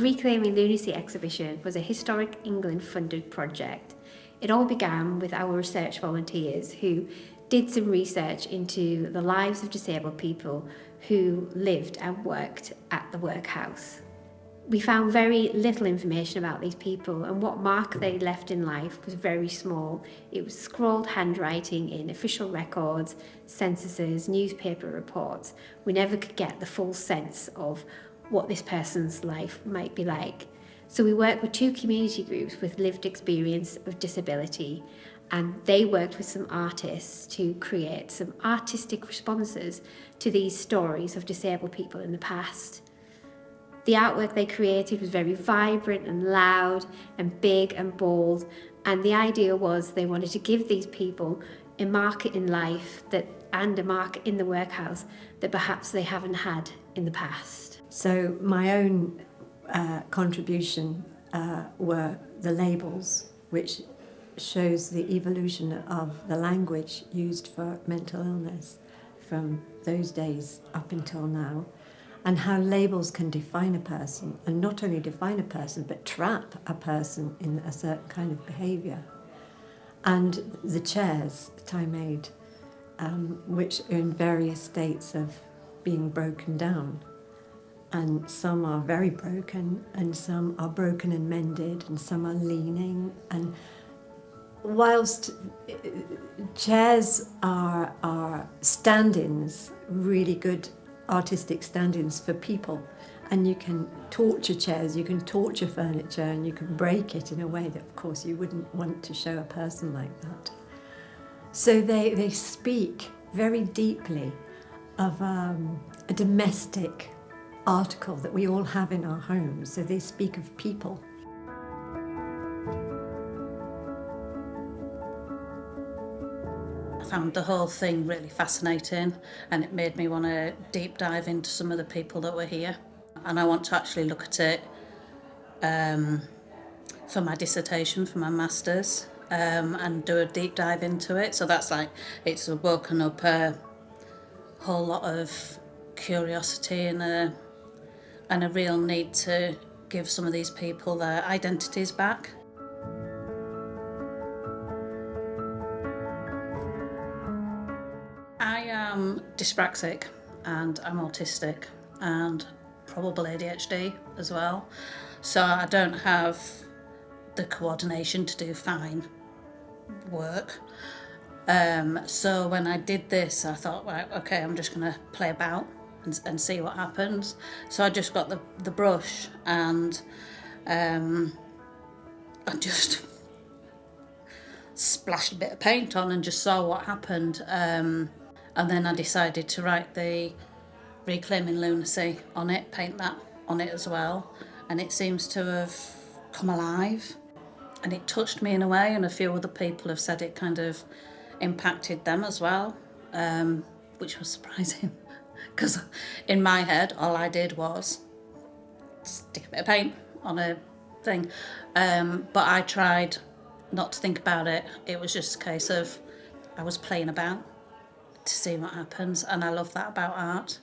Reclaiming Lunacy exhibition was a Historic England funded project. It all began with our research volunteers who did some research into the lives of disabled people who lived and worked at the Workhouse. We found very little information about these people, and what mark they left in life was very small. It was scrawled handwriting in official records, censuses, newspaper reports. We never could get the full sense of what this person's life might be like. So we worked with two community groups with lived experience of disability, and they worked with some artists to create some artistic responses to these stories of disabled people in the past. The artwork they created was very vibrant and loud and big and bold, and the idea was they wanted to give these people a marker in life and a mark in the workhouse that perhaps they haven't had in the past. So my own contribution were the labels, which shows the evolution of the language used for mental illness from those days up until now, and how labels can define a person, and not only define a person, but trap a person in a certain kind of behaviour. And the chairs that I made, which are in various states of being broken down. And some are very broken, and some are broken and mended, and some are leaning. And whilst chairs are stand-ins, really good artistic stand-ins for people, and you can torture chairs, you can torture furniture, and you can break it in a way that, of course, you wouldn't want to show a person like that. So they speak very deeply of a domestic article that we all have in our homes, so they speak of people. I found the whole thing really fascinating, and it made me want to deep dive into some of the people that were here, and I want to actually look at it for my dissertation, for my master's, and do a deep dive into it. So that's it's woken up a whole lot of curiosity and a real need to give some of these people their identities back. I am dyspraxic and I'm autistic and probably ADHD as well, so I don't have the coordination to do fine work. So when I did this, I thought, right, okay, I'm just going to play about and see what happens. So I just got the brush and I just splashed a bit of paint on and just saw what happened. And then I decided to write the Reclaiming Lunacy on it, paint that on it as well. And it seems to have come alive. And it touched me in a way, and a few other people have said it kind of impacted them as well, which was surprising. Because in my head, all I did was stick a bit of paint on a thing. But I tried not to think about it. It was just a case of I was playing about to see what happens, and I love that about art.